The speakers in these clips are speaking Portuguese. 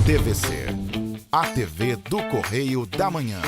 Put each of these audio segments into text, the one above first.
TVC, a TV do Correio da Manhã.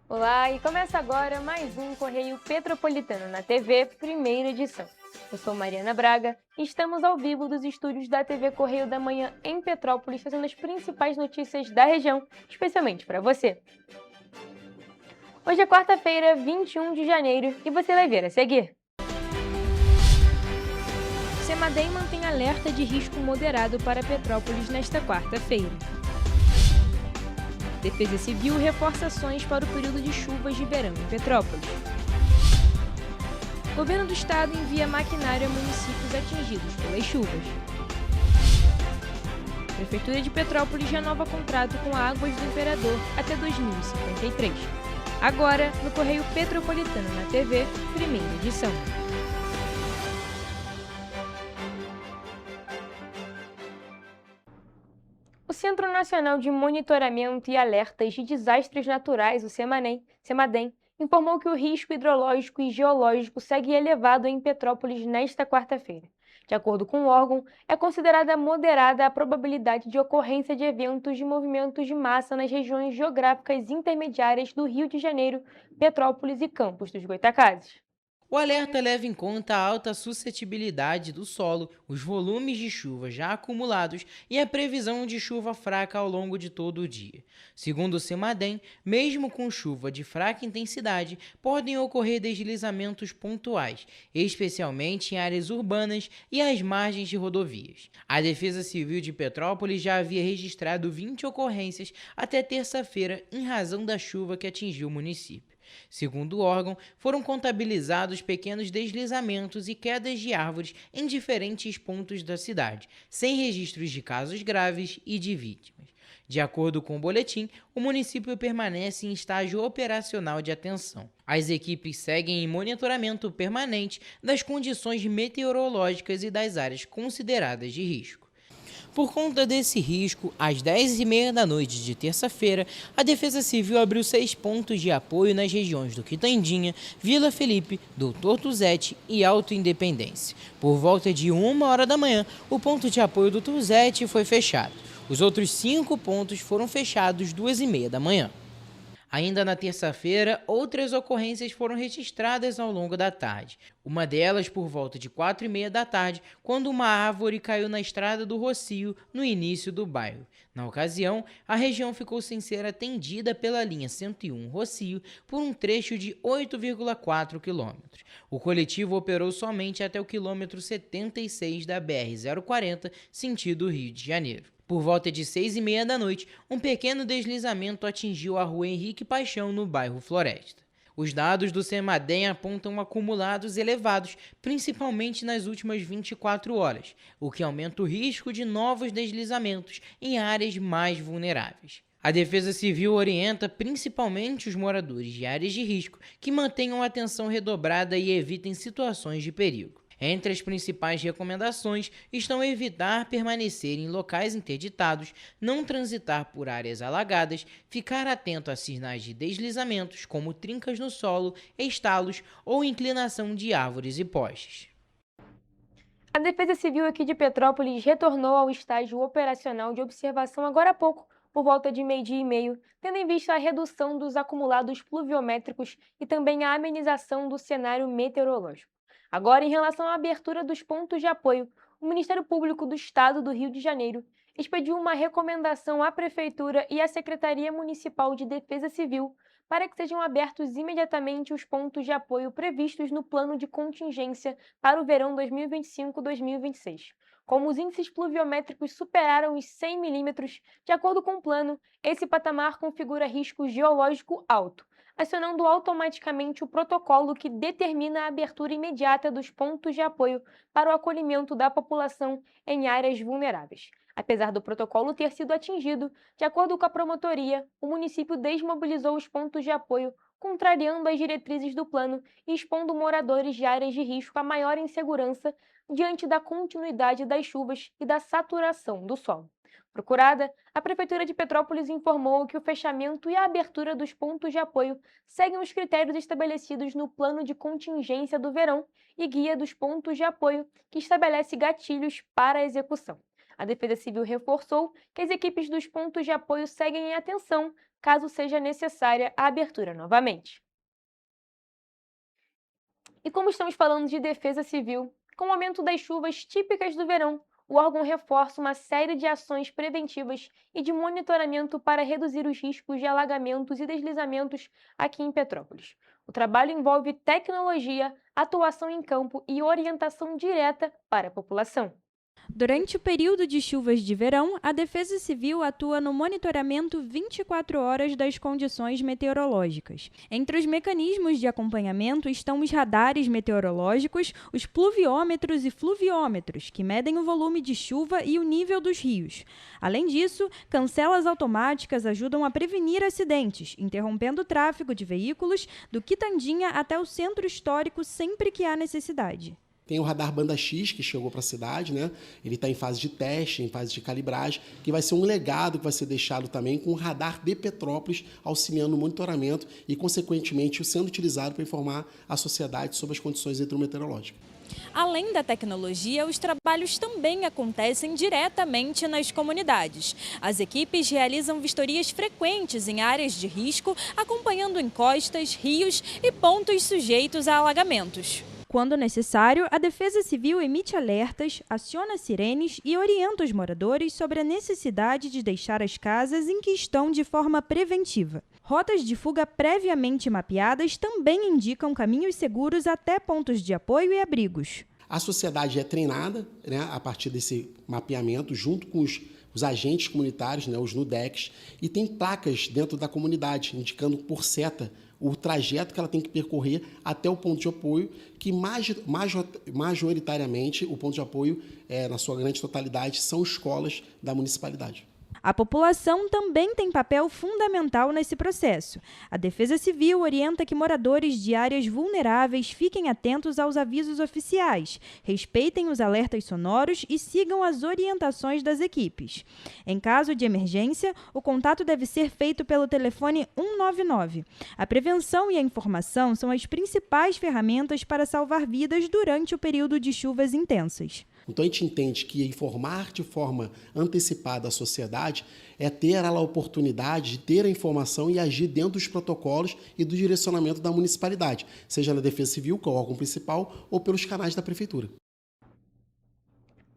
Olá, e começa agora mais um Correio Petropolitano na TV, primeira edição. Eu sou Mariana Braga e estamos ao vivo dos estúdios da TV Correio da Manhã em Petrópolis, trazendo as principais notícias da região, especialmente para você. Hoje é quarta-feira, 21 de janeiro, e você vai ver a seguir. Semadem mantém alerta de risco moderado para Petrópolis nesta quarta-feira. Defesa Civil reforça ações para o período de chuvas de verão em Petrópolis. Governo do Estado envia maquinário a municípios atingidos pelas chuvas. Prefeitura de Petrópolis renova contrato com a Águas do Imperador até 2053. Agora, no Correio Petropolitano na TV, primeira edição. O Centro Nacional de Monitoramento e Alertas de Desastres Naturais, o Semadem, informou que o risco hidrológico e geológico segue elevado em Petrópolis nesta quarta-feira. De acordo com o órgão, é considerada moderada a probabilidade de ocorrência de eventos de movimentos de massa nas regiões geográficas intermediárias do Rio de Janeiro, Petrópolis e Campos dos Goytacazes. O alerta leva em conta a alta suscetibilidade do solo, os volumes de chuva já acumulados e a previsão de chuva fraca ao longo de todo o dia. Segundo o Semadem, mesmo com chuva de fraca intensidade, podem ocorrer deslizamentos pontuais, especialmente em áreas urbanas e às margens de rodovias. A Defesa Civil de Petrópolis já havia registrado 20 ocorrências até terça-feira em razão da chuva que atingiu o município. Segundo o órgão, foram contabilizados pequenos deslizamentos e quedas de árvores em diferentes pontos da cidade, sem registros de casos graves e de vítimas. De acordo com o boletim, o município permanece em estágio operacional de atenção. As equipes seguem em monitoramento permanente das condições meteorológicas e das áreas consideradas de risco. Por conta desse risco, às 10h30 da noite de terça-feira, a Defesa Civil abriu 6 pontos de apoio nas regiões do Quitandinha, Vila Felipe, Doutor Tuzete e Alto Independência. Por volta de 1h da manhã, o ponto de apoio do Tuzete foi fechado. Os outros 5 pontos foram fechados 2h30 da manhã. Ainda na terça-feira, outras ocorrências foram registradas ao longo da tarde. Uma delas por volta de 4h30 da tarde, quando uma árvore caiu na estrada do Rocio, no início do bairro. Na ocasião, a região ficou sem ser atendida pela linha 101 Rocio por um trecho de 8,4 quilômetros. O coletivo operou somente até o quilômetro 76 da BR-040, sentido Rio de Janeiro. Por volta de 6h30 da noite, um pequeno deslizamento atingiu a rua Henrique Paixão, no bairro Floresta. Os dados do Semadem apontam acumulados elevados, principalmente nas últimas 24 horas, o que aumenta o risco de novos deslizamentos em áreas mais vulneráveis. A Defesa Civil orienta principalmente os moradores de áreas de risco que mantenham a atenção redobrada e evitem situações de perigo. Entre as principais recomendações estão evitar permanecer em locais interditados, não transitar por áreas alagadas, ficar atento a sinais de deslizamentos como trincas no solo, estalos ou inclinação de árvores e postes. A Defesa Civil aqui de Petrópolis retornou ao estágio operacional de observação agora há pouco, por volta de 12h30, tendo em vista a redução dos acumulados pluviométricos e também a amenização do cenário meteorológico. Agora, em relação à abertura dos pontos de apoio, o Ministério Público do Estado do Rio de Janeiro expediu uma recomendação à Prefeitura e à Secretaria Municipal de Defesa Civil para que sejam abertos imediatamente os pontos de apoio previstos no plano de contingência para o verão 2025-2026. Como os índices pluviométricos superaram os 100 milímetros, de acordo com o plano, esse patamar configura risco geológico alto, acionando automaticamente o protocolo que determina a abertura imediata dos pontos de apoio para o acolhimento da população em áreas vulneráveis. Apesar do protocolo ter sido atingido, de acordo com a promotoria, o município desmobilizou os pontos de apoio, contrariando as diretrizes do plano e expondo moradores de áreas de risco a maior insegurança diante da continuidade das chuvas e da saturação do solo. Procurada, a Prefeitura de Petrópolis informou que o fechamento e a abertura dos pontos de apoio seguem os critérios estabelecidos no Plano de Contingência do Verão e Guia dos Pontos de Apoio, que estabelece gatilhos para a execução. A Defesa Civil reforçou que as equipes dos pontos de apoio seguem em atenção, caso seja necessária a abertura novamente. E como estamos falando de defesa civil, com o aumento das chuvas típicas do verão, o órgão reforça uma série de ações preventivas e de monitoramento para reduzir os riscos de alagamentos e deslizamentos aqui em Petrópolis. O trabalho envolve tecnologia, atuação em campo e orientação direta para a população. Durante o período de chuvas de verão, a Defesa Civil atua no monitoramento 24 horas das condições meteorológicas. Entre os mecanismos de acompanhamento estão os radares meteorológicos, os pluviômetros e fluviômetros, que medem o volume de chuva e o nível dos rios. Além disso, cancelas automáticas ajudam a prevenir acidentes, interrompendo o tráfego de veículos do Quitandinha até o centro histórico sempre que há necessidade. Tem o radar banda X, que chegou para a cidade, né? Ele está em fase de teste, em fase de calibragem, que vai ser um legado que vai ser deixado também com o radar de Petrópolis, auxiliando no monitoramento e, consequentemente, sendo utilizado para informar a sociedade sobre as condições hidrometeorológicas. Além da tecnologia, os trabalhos também acontecem diretamente nas comunidades. As equipes realizam vistorias frequentes em áreas de risco, acompanhando encostas, rios e pontos sujeitos a alagamentos. Quando necessário, a Defesa Civil emite alertas, aciona sirenes e orienta os moradores sobre a necessidade de deixar as casas em que estão de forma preventiva. Rotas de fuga previamente mapeadas também indicam caminhos seguros até pontos de apoio e abrigos. A sociedade é treinada, né, a partir desse mapeamento, junto com os agentes comunitários, né, os NUDECs, e tem placas dentro da comunidade, indicando por seta o trajeto que ela tem que percorrer até o ponto de apoio, que majoritariamente o ponto de apoio, na sua grande totalidade, são escolas da municipalidade. A população também tem papel fundamental nesse processo. A Defesa Civil orienta que moradores de áreas vulneráveis fiquem atentos aos avisos oficiais, respeitem os alertas sonoros e sigam as orientações das equipes. Em caso de emergência, o contato deve ser feito pelo telefone 199. A prevenção e a informação são as principais ferramentas para salvar vidas durante o período de chuvas intensas. Então, a gente entende que informar de forma antecipada a sociedade é ter a oportunidade de ter a informação e agir dentro dos protocolos e do direcionamento da municipalidade, seja na Defesa Civil, que é o órgão principal, ou pelos canais da Prefeitura.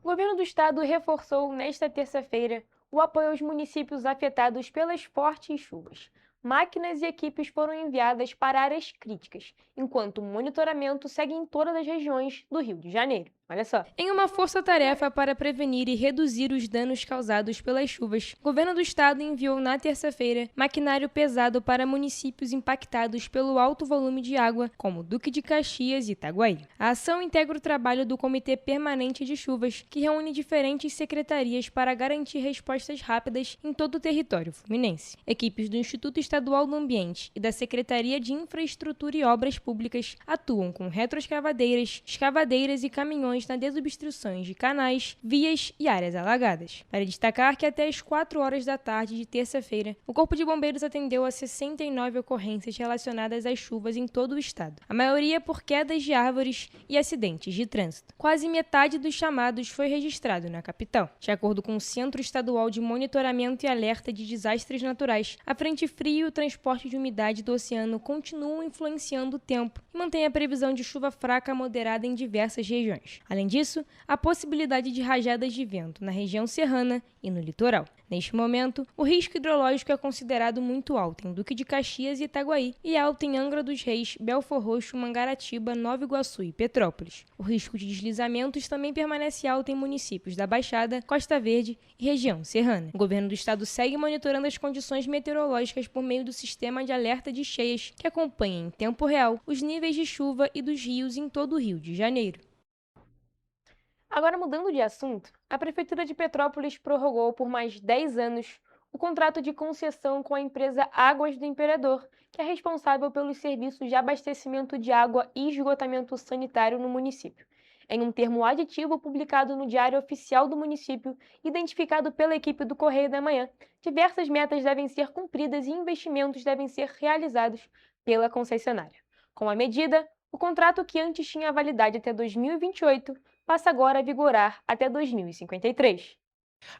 O governo do estado reforçou nesta terça-feira o apoio aos municípios afetados pelas fortes chuvas. Máquinas e equipes foram enviadas para áreas críticas, enquanto o monitoramento segue em todas as regiões do Rio de Janeiro. Olha só. Em uma força-tarefa para prevenir e reduzir os danos causados pelas chuvas, o governo do estado enviou na terça-feira maquinário pesado para municípios impactados pelo alto volume de água, como Duque de Caxias e Itaguaí. A ação integra o trabalho do Comitê Permanente de Chuvas, que reúne diferentes secretarias para garantir respostas rápidas em todo o território fluminense. Equipes do Instituto Estadual do Ambiente e da Secretaria de Infraestrutura e Obras Públicas atuam com retroescavadeiras, escavadeiras e caminhões na desobstruções de canais, vias e áreas alagadas. Para destacar que até às 4 horas da tarde de terça-feira, o Corpo de Bombeiros atendeu a 69 ocorrências relacionadas às chuvas em todo o estado, a maioria por quedas de árvores e acidentes de trânsito. Quase metade dos chamados foi registrado na capital. De acordo com o Centro Estadual de Monitoramento e Alerta de Desastres Naturais, a frente fria e o transporte de umidade do oceano continuam influenciando o tempo e mantém a previsão de chuva fraca a moderada em diversas regiões. Além disso, a possibilidade de rajadas de vento na região serrana e no litoral. Neste momento, o risco hidrológico é considerado muito alto em Duque de Caxias e Itaguaí e alto em Angra dos Reis, Belfor Roxo, Mangaratiba, Nova Iguaçu e Petrópolis. O risco de deslizamentos também permanece alto em municípios da Baixada, Costa Verde e região serrana. O governo do estado segue monitorando as condições meteorológicas por meio do sistema de alerta de cheias, que acompanha em tempo real os níveis de chuva e dos rios em todo o Rio de Janeiro. Agora, mudando de assunto, a Prefeitura de Petrópolis prorrogou por mais 10 anos o contrato de concessão com a empresa Águas do Imperador, que é responsável pelos serviços de abastecimento de água e esgotamento sanitário no município. Em um termo aditivo publicado no Diário Oficial do município, identificado pela equipe do Correio da Manhã, diversas metas devem ser cumpridas e investimentos devem ser realizados pela concessionária. Com a medida, o contrato que antes tinha validade até 2028 passa agora a vigorar até 2053.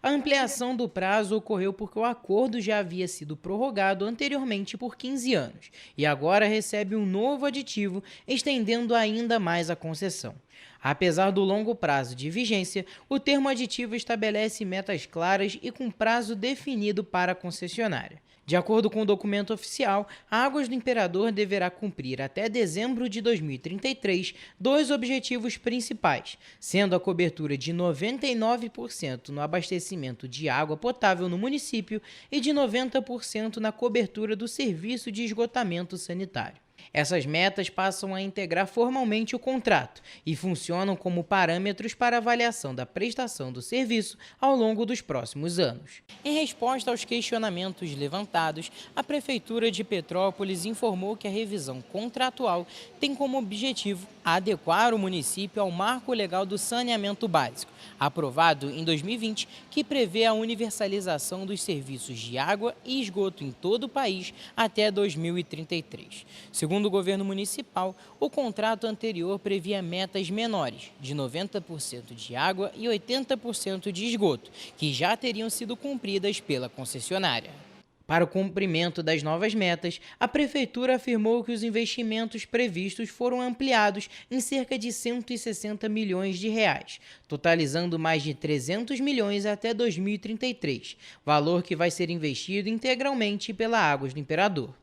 A ampliação do prazo ocorreu porque o acordo já havia sido prorrogado anteriormente por 15 anos e agora recebe um novo aditivo, estendendo ainda mais a concessão. Apesar do longo prazo de vigência, o termo aditivo estabelece metas claras e com prazo definido para a concessionária. De acordo com o documento oficial, a Águas do Imperador deverá cumprir até dezembro de 2033 dois objetivos principais, sendo a cobertura de 99% no abastecimento de água potável no município e de 90% na cobertura do serviço de esgotamento sanitário. Essas metas passam a integrar formalmente o contrato e funcionam como parâmetros para avaliação da prestação do serviço ao longo dos próximos anos. Em resposta aos questionamentos levantados, a Prefeitura de Petrópolis informou que a revisão contratual tem como objetivo adequar o município ao Marco Legal do Saneamento Básico, aprovado em 2020, que prevê a universalização dos serviços de água e esgoto em todo o país até 2033. Segundo o governo municipal, o contrato anterior previa metas menores, de 90% de água e 80% de esgoto, que já teriam sido cumpridas pela concessionária. Para o cumprimento das novas metas, a Prefeitura afirmou que os investimentos previstos foram ampliados em cerca de 160 milhões de reais, totalizando mais de 300 milhões até 2033, valor que vai ser investido integralmente pela Águas do Imperador.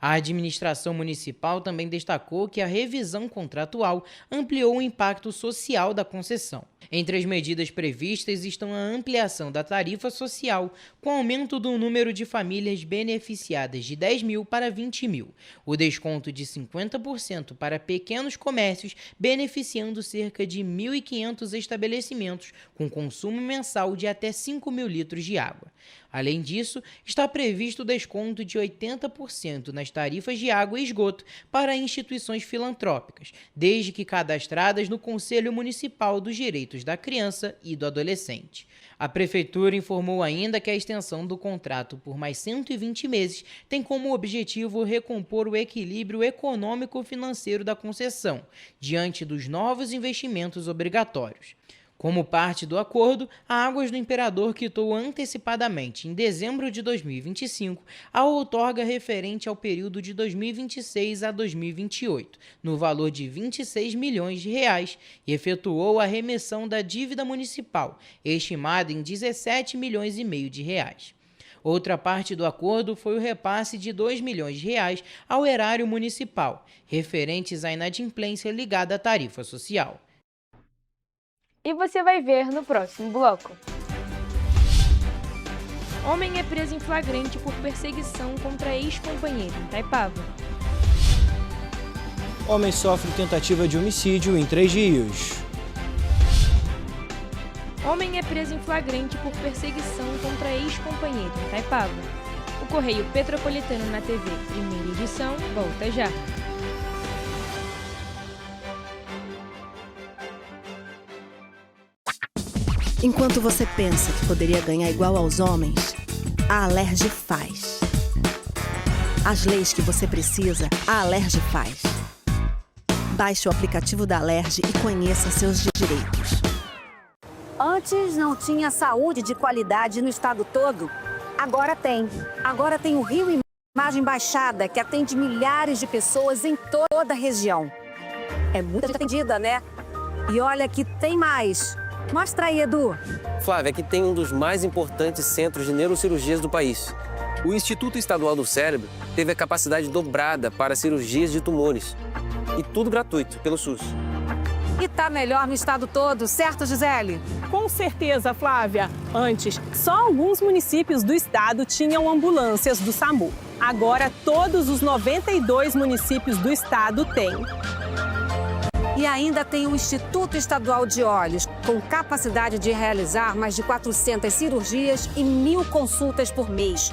A administração municipal também destacou que a revisão contratual ampliou o impacto social da concessão. Entre as medidas previstas estão a ampliação da tarifa social, com aumento do número de famílias beneficiadas de 10 mil para 20 mil, o desconto de 50% para pequenos comércios, beneficiando cerca de 1.500 estabelecimentos com consumo mensal de até 5 mil litros de água. Além disso, está previsto o desconto de 80% nas tarifas de água e esgoto para instituições filantrópicas, desde que cadastradas no Conselho Municipal dos Direitos da Criança e do Adolescente. A Prefeitura informou ainda que a extensão do contrato por mais 120 meses tem como objetivo recompor o equilíbrio econômico-financeiro da concessão, diante dos novos investimentos obrigatórios. Como parte do acordo, a Águas do Imperador quitou antecipadamente, em dezembro de 2025, a outorga referente ao período de 2026 a 2028, no valor de 26 milhões de reais, e efetuou a remissão da dívida municipal, estimada em 17 milhões e meio de reais. Outra parte do acordo foi o repasse de 2 milhões de reais ao erário municipal, referentes à inadimplência ligada à tarifa social. E você vai ver no próximo bloco. Homem é preso em flagrante por perseguição contra ex-companheiro em Itaipava. Homem sofre tentativa de homicídio em 3 Rios. Homem é preso em flagrante por perseguição contra ex-companheiro em Itaipava. O Correio Petropolitano na TV, primeira edição, volta já. Enquanto você pensa que poderia ganhar igual aos homens, a Alerj faz. As leis que você precisa, a Alerj faz. Baixe o aplicativo da Alerj e conheça seus direitos. Antes não tinha saúde de qualidade no estado todo. Agora tem. Agora tem o Rio Imagem Baixada, que atende milhares de pessoas em toda a região. É muita gente atendida, né? E olha que tem mais. Mostra aí, Edu. Flávia, aqui tem um dos mais importantes centros de neurocirurgias do país. O Instituto Estadual do Cérebro teve a capacidade dobrada para cirurgias de tumores. E tudo gratuito, pelo SUS. E tá melhor no estado todo, certo, Gisele? Com certeza, Flávia. Antes, só alguns municípios do estado tinham ambulâncias do SAMU. Agora, todos os 92 municípios do estado têm. E ainda tem o Instituto Estadual de Olhos, com capacidade de realizar mais de 400 cirurgias e 1.000 consultas por mês.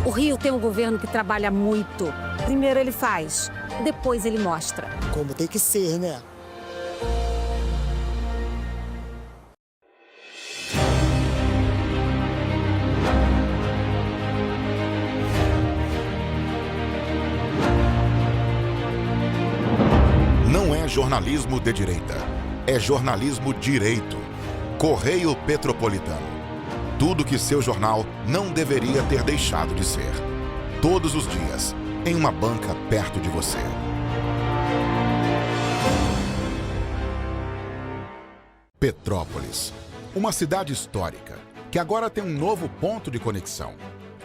O Rio tem um governo que trabalha muito. Primeiro ele faz, depois ele mostra. Como tem que ser, né? Não é jornalismo de direita, é jornalismo direito. Correio Petropolitano. Tudo que seu jornal não deveria ter deixado de ser. Todos os dias, em uma banca perto de você. Petrópolis, uma cidade histórica, que agora tem um novo ponto de conexão.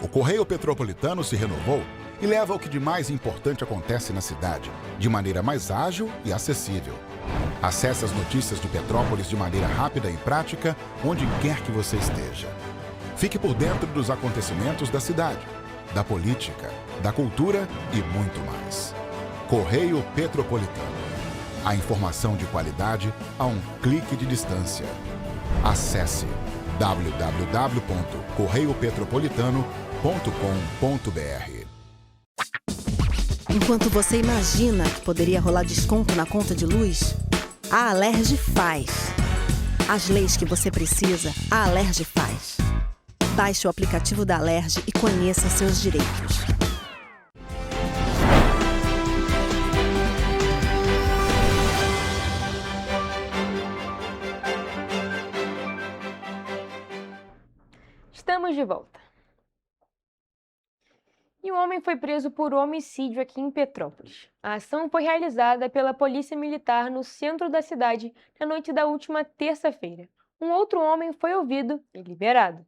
O Correio Petropolitano se renovou e leva o que de mais importante acontece na cidade, de maneira mais ágil e acessível. Acesse as notícias de Petrópolis de maneira rápida e prática, onde quer que você esteja. Fique por dentro dos acontecimentos da cidade, da política, da cultura e muito mais. Correio Petropolitano. A informação de qualidade a um clique de distância. Acesse www.correiopetropolitano.com.br. Enquanto você imagina que poderia rolar desconto na conta de luz, a Alerj faz. As leis que você precisa, a Alerj faz. Baixe o aplicativo da Alerj e conheça seus direitos. Estamos de volta. E um homem foi preso por homicídio aqui em Petrópolis. A ação foi realizada pela Polícia Militar no centro da cidade na noite da última terça-feira. Um outro homem foi ouvido e liberado.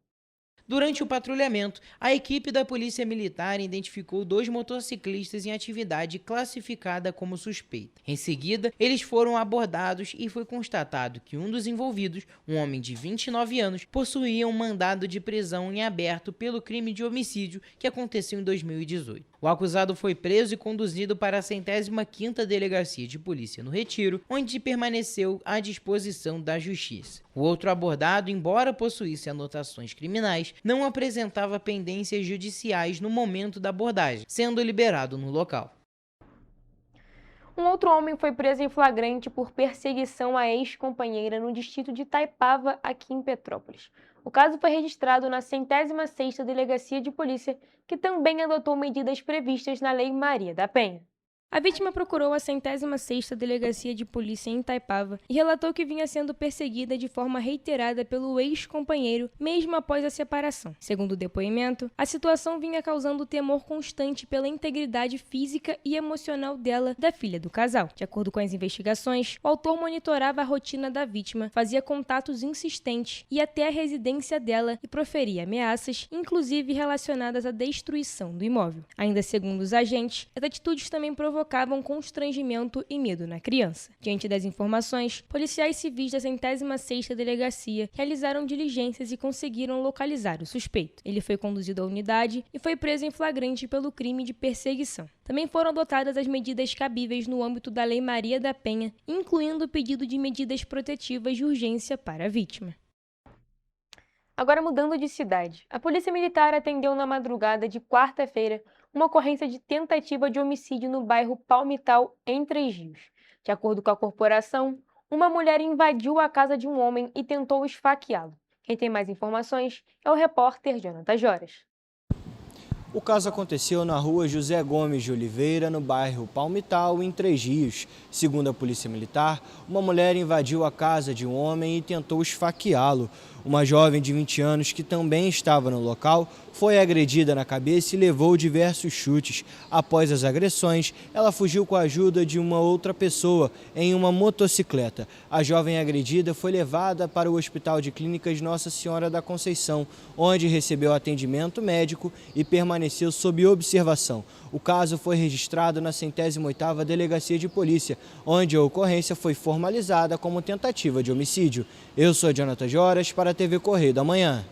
Durante o patrulhamento, a equipe da Polícia Militar identificou 2 motociclistas em atividade classificada como suspeita. Em seguida, eles foram abordados e foi constatado que um dos envolvidos, um homem de 29 anos, possuía um mandado de prisão em aberto pelo crime de homicídio que aconteceu em 2018. O acusado foi preso e conduzido para a 105ª Delegacia de Polícia no Retiro, onde permaneceu à disposição da Justiça. O outro abordado, embora possuísse anotações criminais, não apresentava pendências judiciais no momento da abordagem, sendo liberado no local. Um outro homem foi preso em flagrante por perseguição à ex-companheira no distrito de Itaipava, aqui em Petrópolis. O caso foi registrado na 106ª Delegacia de Polícia, que também adotou medidas previstas na Lei Maria da Penha. A vítima procurou a 106ª Delegacia de Polícia em Itaipava e relatou que vinha sendo perseguida de forma reiterada pelo ex-companheiro, mesmo após a separação. Segundo o depoimento, a situação vinha causando temor constante pela integridade física e emocional dela, da filha do casal. De acordo com as investigações, o autor monitorava a rotina da vítima, fazia contatos insistentes, ia até a residência dela e proferia ameaças, inclusive relacionadas à destruição do imóvel. Ainda segundo os agentes, as atitudes também provocavam constrangimento e medo na criança. Diante das informações, policiais civis da 106ª Delegacia realizaram diligências e conseguiram localizar o suspeito. Ele foi conduzido à unidade e foi preso em flagrante pelo crime de perseguição. Também foram adotadas as medidas cabíveis no âmbito da Lei Maria da Penha, incluindo o pedido de medidas protetivas de urgência para a vítima. Agora mudando de cidade, a Polícia Militar atendeu na madrugada de quarta-feira uma ocorrência de tentativa de homicídio no bairro Palmital, em Três Rios. De acordo com a corporação, uma mulher invadiu a casa de um homem e tentou esfaqueá-lo. Quem tem mais informações é o repórter Jonathan Joras. O caso aconteceu na rua José Gomes de Oliveira, no bairro Palmital, em Três Rios. Segundo a Polícia Militar, uma mulher invadiu a casa de um homem e tentou esfaqueá-lo. Uma jovem de 20 anos, que também estava no local, foi agredida na cabeça e levou diversos chutes. Após as agressões, ela fugiu com a ajuda de uma outra pessoa em uma motocicleta. A jovem agredida foi levada para o Hospital de Clínicas Nossa Senhora da Conceição, onde recebeu atendimento médico e permaneceu sob observação. O caso foi registrado na 108ª Delegacia de Polícia, onde a ocorrência foi formalizada como tentativa de homicídio. Eu sou Jonathan Joras para a TV Correio da Manhã.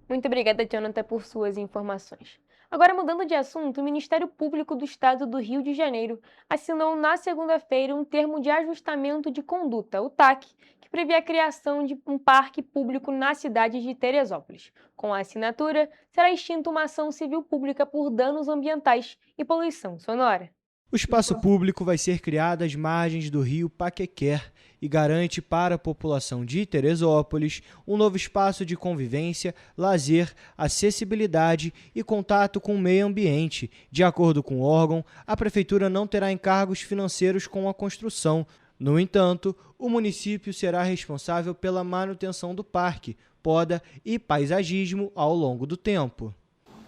Muito obrigada, Jonathan, por suas informações. Agora, mudando de assunto, o Ministério Público do Estado do Rio de Janeiro assinou na segunda-feira um termo de ajustamento de conduta, o TAC, que prevê a criação de um parque público na cidade de Teresópolis. Com a assinatura, será extinta uma ação civil pública por danos ambientais e poluição sonora. O espaço público vai ser criado às margens do rio Paquequer e garante para a população de Teresópolis um novo espaço de convivência, lazer, acessibilidade e contato com o meio ambiente. De acordo com o órgão, a Prefeitura não terá encargos financeiros com a construção. No entanto, o município será responsável pela manutenção do parque, poda e paisagismo ao longo do tempo.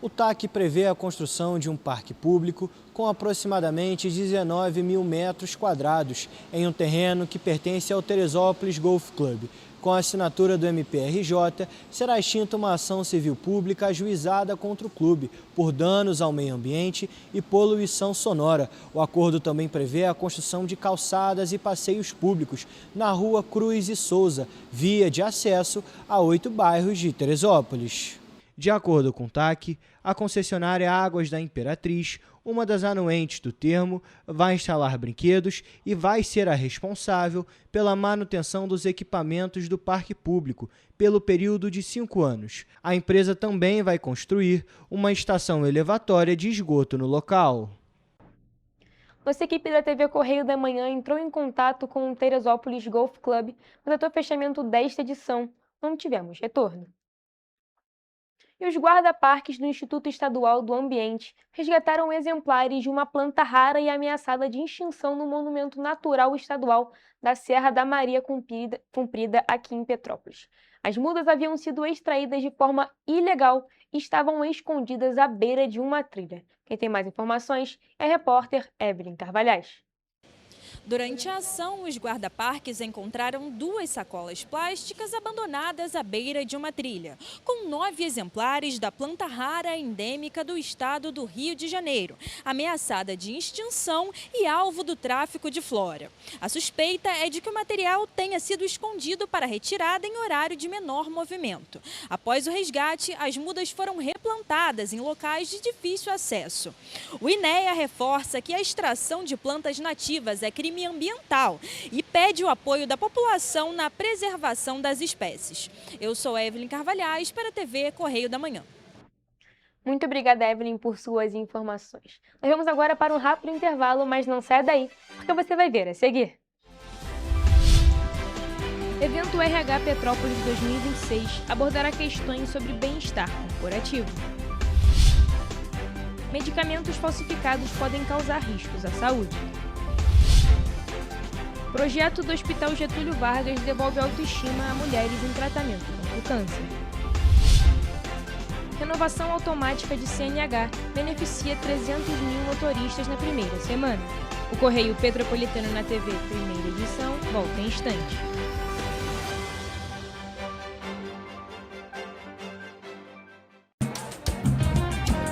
O TAC prevê a construção de um parque público com aproximadamente 19 mil metros quadrados em um terreno que pertence ao Teresópolis Golf Club. Com a assinatura do MPRJ, será extinta uma ação civil pública ajuizada contra o clube por danos ao meio ambiente e poluição sonora. O acordo também prevê a construção de calçadas e passeios públicos na rua Cruz e Souza, via de acesso a 8 bairros de Teresópolis. De acordo com o TAC, a concessionária Águas da Imperatriz, uma das anuentes do termo, vai instalar brinquedos e vai ser a responsável pela manutenção dos equipamentos do parque público pelo período de 5 anos. A empresa também vai construir uma estação elevatória de esgoto no local. Nossa equipe da TV Correio da Manhã entrou em contato com o Teresópolis Golf Club, mas até o fechamento desta edição não tivemos retorno. E os guarda-parques do Instituto Estadual do Ambiente resgataram exemplares de uma planta rara e ameaçada de extinção no Monumento Natural Estadual da Serra da Maria Comprida, aqui em Petrópolis. As mudas haviam sido extraídas de forma ilegal e estavam escondidas à beira de uma trilha. Quem tem mais informações é a repórter Evelyn Carvalhais. Durante a ação, os guarda-parques encontraram 2 sacolas plásticas abandonadas à beira de uma trilha, com 9 exemplares da planta rara endêmica do estado do Rio de Janeiro, ameaçada de extinção e alvo do tráfico de flora. A suspeita é de que o material tenha sido escondido para retirada em horário de menor movimento. Após o resgate, as mudas foram replantadas em locais de difícil acesso. O INEA reforça que a extração de plantas nativas é crime ambiental e pede o apoio da população na preservação das espécies. Eu sou Evelyn Carvalhais para a TV Correio da Manhã. Muito obrigada, Evelyn, por suas informações. Nós vamos agora para um rápido intervalo, mas não saia daí, porque você vai ver a seguir. Evento RH Petrópolis 2026 abordará questões sobre bem-estar corporativo. Medicamentos falsificados podem causar riscos à saúde. Projeto do Hospital Getúlio Vargas devolve autoestima a mulheres em tratamento contra o câncer. Renovação automática de CNH beneficia 300 mil motoristas na primeira semana. O Correio Petropolitano na TV, primeira edição, volta em instante.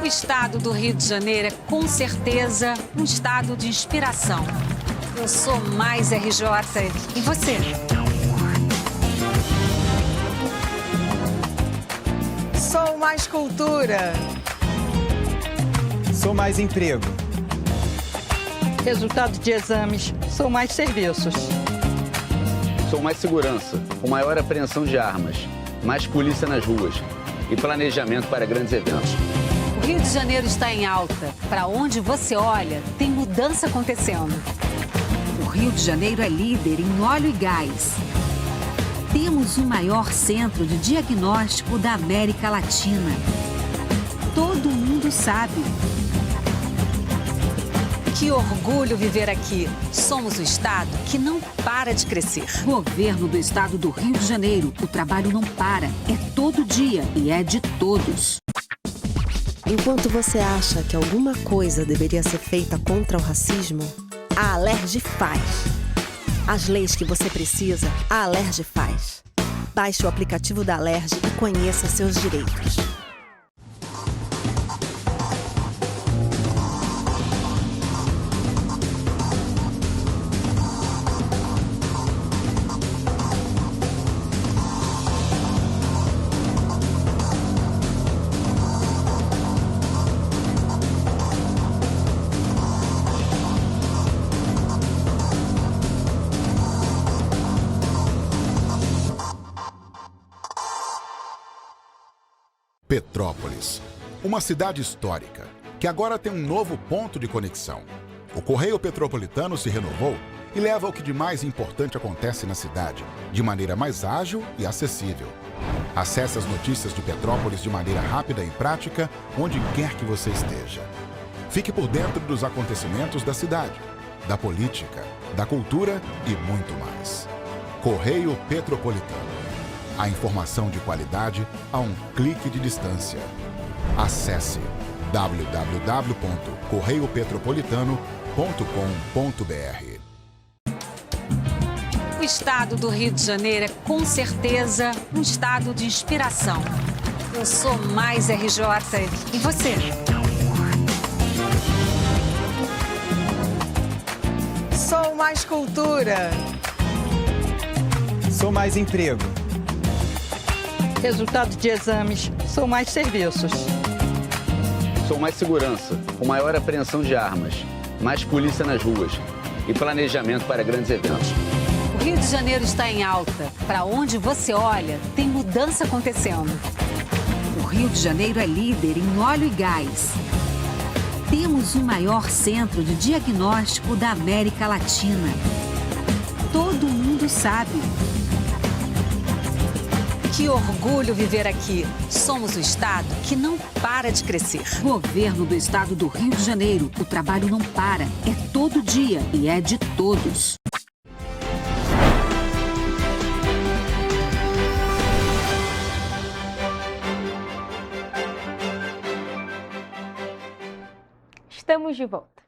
O estado do Rio de Janeiro é, com certeza, um estado de inspiração. Eu sou mais RJ. E você? Sou mais cultura. Sou mais emprego. Resultado de exames. Sou mais serviços. Sou mais segurança, com maior apreensão de armas, mais polícia nas ruas e planejamento para grandes eventos. O Rio de Janeiro está em alta. Para onde você olha, tem mudança acontecendo. O Rio de Janeiro é líder em óleo e gás. Temos o maior centro de diagnóstico da América Latina. Todo mundo sabe. Que orgulho viver aqui. Somos o estado que não para de crescer. Governo do estado do Rio de Janeiro. O trabalho não para. É todo dia e é de todos. Enquanto você acha que alguma coisa deveria ser feita contra o racismo, a Alerj faz. As leis que você precisa, a Alerj faz. Baixe o aplicativo da Alerj e conheça seus direitos. Petrópolis, uma cidade histórica que agora tem um novo ponto de conexão. O Correio Petropolitano se renovou e leva o que de mais importante acontece na cidade, de maneira mais ágil e acessível. Acesse as notícias de Petrópolis de maneira rápida e prática, onde quer que você esteja. Fique por dentro dos acontecimentos da cidade, da política, da cultura e muito mais. Correio Petropolitano. A informação de qualidade a um clique de distância. Acesse www.correiopetropolitano.com.br. O estado do Rio de Janeiro é, com certeza, um estado de inspiração. Eu sou mais RJ. E você? Sou mais cultura. Sou mais emprego. Resultado de exames, sou mais serviços. Sou mais segurança, com maior apreensão de armas, mais polícia nas ruas e planejamento para grandes eventos. O Rio de Janeiro está em alta. Para onde você olha, tem mudança acontecendo. O Rio de Janeiro é líder em óleo e gás. Temos o maior centro de diagnóstico da América Latina. Todo mundo sabe. Que orgulho viver aqui. Somos o estado que não para de crescer. Governo do estado do Rio de Janeiro. O trabalho não para. É todo dia e é de todos. Estamos de volta.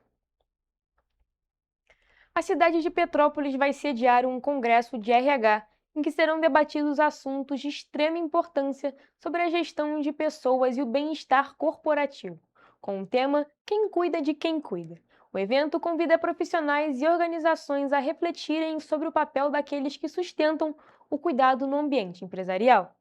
A cidade de Petrópolis vai sediar um congresso de RH em que serão debatidos assuntos de extrema importância sobre a gestão de pessoas e o bem-estar corporativo, com o tema Quem Cuida de Quem Cuida. O evento convida profissionais e organizações a refletirem sobre o papel daqueles que sustentam o cuidado no ambiente empresarial.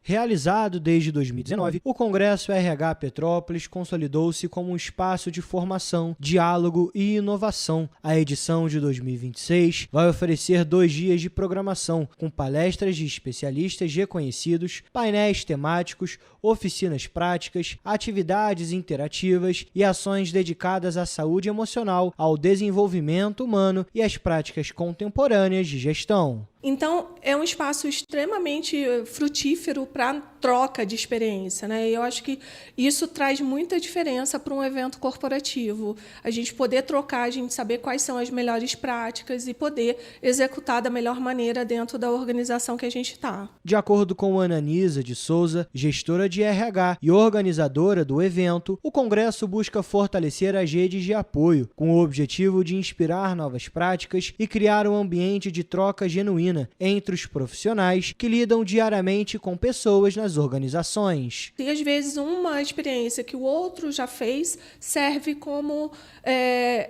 Realizado desde 2019, o Congresso RH Petrópolis consolidou-se como um espaço de formação, diálogo e inovação. A edição de 2026 vai oferecer 2 dias de programação, com palestras de especialistas reconhecidos, painéis temáticos, oficinas práticas, atividades interativas e ações dedicadas à saúde emocional, ao desenvolvimento humano e às práticas contemporâneas de gestão. Então, é um espaço extremamente frutífero para troca de experiência, né? E eu acho que isso traz muita diferença para um evento corporativo. A gente poder trocar, a gente saber quais são as melhores práticas e poder executar da melhor maneira dentro da organização que a gente está. De acordo com Ana Nisa de Souza, gestora de RH e organizadora do evento, o Congresso busca fortalecer as redes de apoio, com o objetivo de inspirar novas práticas e criar um ambiente de troca genuína entre os profissionais que lidam diariamente com pessoas nas organizações. E às vezes uma experiência que o outro já fez serve como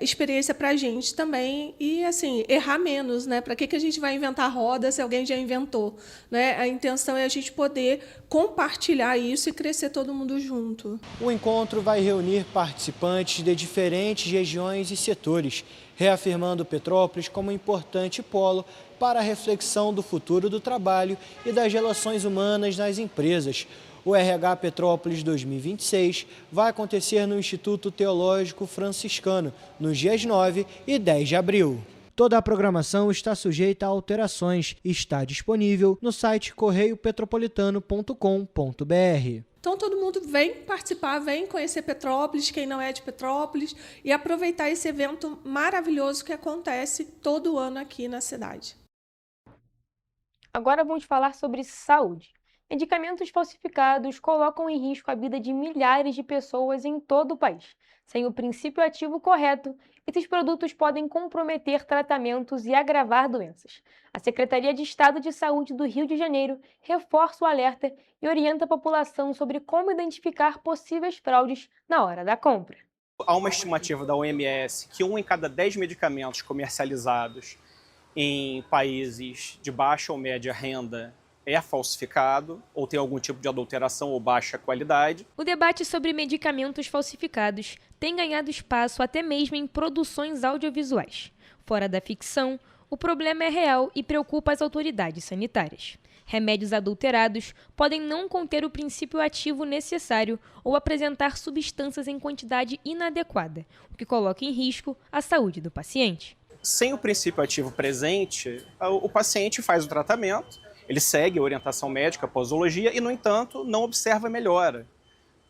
experiência para a gente também e assim errar menos, né? Para que a gente vai inventar roda se alguém já inventou, né? A intenção é a gente poder compartilhar isso e crescer todo mundo junto. O encontro vai reunir participantes de diferentes regiões e setores, reafirmando Petrópolis como um importante polo para a reflexão do futuro do trabalho e das relações humanas nas empresas. O RH Petrópolis 2026 vai acontecer no Instituto Teológico Franciscano, nos dias 9 e 10 de abril. Toda a programação está sujeita a alterações e está disponível no site correiopetropolitano.com.br. Então, todo mundo vem participar, vem conhecer Petrópolis, quem não é de Petrópolis, e aproveitar esse evento maravilhoso que acontece todo ano aqui na cidade. Agora vamos falar sobre saúde. Medicamentos falsificados colocam em risco a vida de milhares de pessoas em todo o país. Sem o princípio ativo correto, esses produtos podem comprometer tratamentos e agravar doenças. A Secretaria de Estado de Saúde do Rio de Janeiro reforça o alerta e orienta a população sobre como identificar possíveis fraudes na hora da compra. Há uma estimativa da OMS que 1 em cada 10 medicamentos comercializados em países de baixa ou média renda é falsificado ou tem algum tipo de adulteração ou baixa qualidade. O debate sobre medicamentos falsificados tem ganhado espaço até mesmo em produções audiovisuais. Fora da ficção, O problema é real e preocupa as autoridades sanitárias. Remédios adulterados podem não conter o princípio ativo necessário ou apresentar substâncias em quantidade inadequada, o que coloca em risco a saúde do paciente. Sem o princípio ativo presente, o paciente faz o tratamento, ele segue a orientação médica, a posologia e, no entanto, não observa melhora.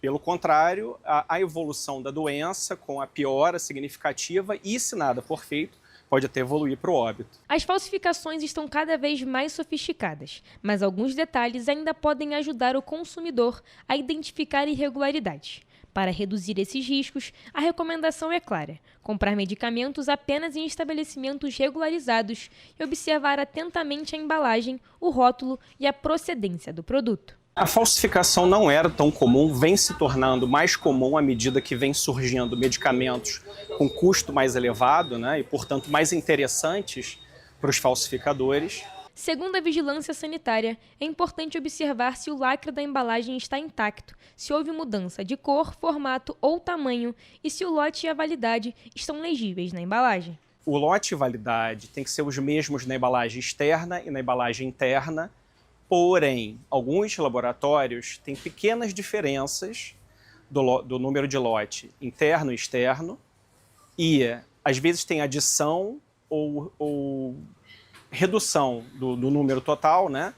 Pelo contrário, a evolução da doença com a piora significativa e, se nada for feito, pode até evoluir para o óbito. As falsificações estão cada vez mais sofisticadas, mas alguns detalhes ainda podem ajudar o consumidor a identificar irregularidades. Para reduzir esses riscos, a recomendação é clara: comprar medicamentos apenas em estabelecimentos regularizados e observar atentamente a embalagem, o rótulo e a procedência do produto. A falsificação não era tão comum, vem se tornando mais comum à medida que vem surgindo medicamentos com custo mais elevado, né, e, portanto, mais interessantes para os falsificadores. Segundo a Vigilância Sanitária, é importante observar se o lacre da embalagem está intacto, se houve mudança de cor, formato ou tamanho e se o lote e a validade estão legíveis na embalagem. O lote e validade tem que ser os mesmos na embalagem externa e na embalagem interna. Porém, alguns laboratórios têm pequenas diferenças do número de lote interno e externo e, às vezes, tem adição ou redução do número total, né,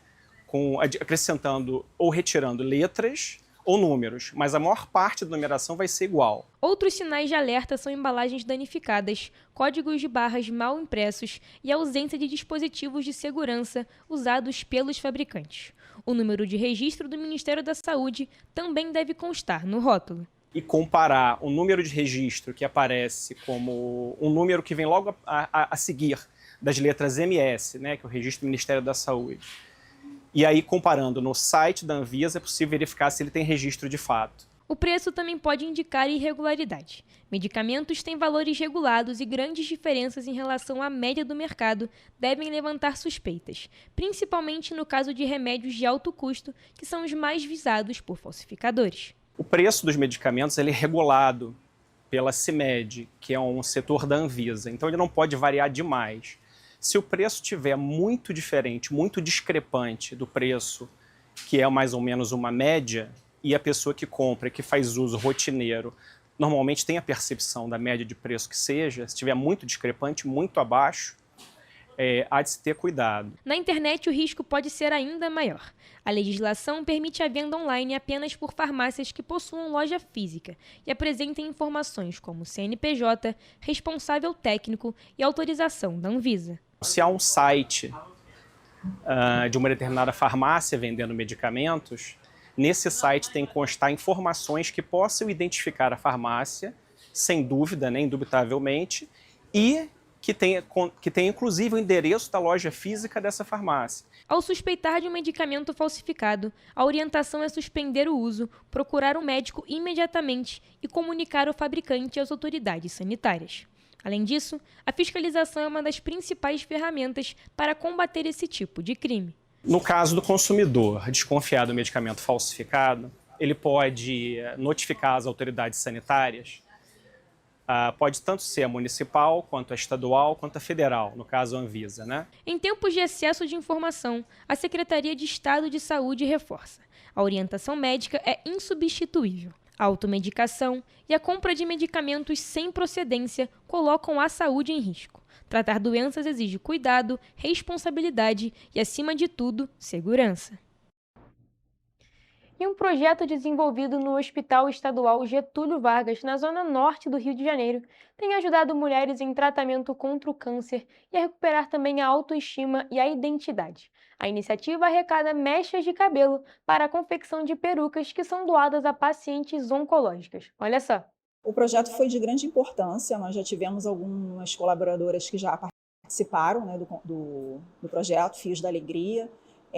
acrescentando ou retirando letras ou números, mas a maior parte da numeração vai ser igual. Outros sinais de alerta são embalagens danificadas, códigos de barras mal impressos e ausência de dispositivos de segurança usados pelos fabricantes. O número de registro do Ministério da Saúde também deve constar no rótulo. E comparar o número de registro que aparece como um número que vem logo a seguir das letras MS, né, que é o registro do Ministério da Saúde. E aí, comparando no site da Anvisa, é possível verificar se ele tem registro de fato. O preço também pode indicar irregularidade. Medicamentos têm valores regulados e grandes diferenças em relação à média do mercado devem levantar suspeitas, principalmente no caso de remédios de alto custo, que são os mais visados por falsificadores. O preço dos medicamentos ele é regulado pela CIMED, que é um setor da Anvisa, então ele não pode variar demais. Se o preço estiver muito diferente, muito discrepante do preço, que é mais ou menos uma média, e a pessoa que compra, que faz uso rotineiro, normalmente tem a percepção da média de preço que seja, se estiver muito discrepante, muito abaixo, há de se ter cuidado. Na internet, o risco pode ser ainda maior. A legislação permite a venda online apenas por farmácias que possuam loja física e apresentem informações como CNPJ, responsável técnico e autorização da Anvisa. Se há um site de uma determinada farmácia vendendo medicamentos, nesse site tem que constar informações que possam identificar a farmácia, sem dúvida, né, indubitavelmente, e que tenha inclusive o endereço da loja física dessa farmácia. Ao suspeitar de um medicamento falsificado, a orientação é suspender o uso, procurar um médico imediatamente e comunicar o fabricante às autoridades sanitárias. Além disso, a fiscalização é uma das principais ferramentas para combater esse tipo de crime. No caso do consumidor desconfiar do medicamento falsificado, ele pode notificar as autoridades sanitárias. Pode tanto ser a municipal, quanto a estadual, quanto a federal, no caso a Anvisa, né? Em tempos de excesso de informação, a Secretaria de Estado de Saúde reforça: a orientação médica é insubstituível. A automedicação e a compra de medicamentos sem procedência colocam a saúde em risco. Tratar doenças exige cuidado, responsabilidade e, acima de tudo, segurança. E um projeto desenvolvido no Hospital Estadual Getúlio Vargas, na zona norte do Rio de Janeiro, tem ajudado mulheres em tratamento contra o câncer e a recuperar também a autoestima e a identidade. A iniciativa arrecada mechas de cabelo para a confecção de perucas que são doadas a pacientes oncológicas. Olha só. O projeto foi de grande importância, nós já tivemos algumas colaboradoras que já participaram, né, do projeto Fios da Alegria,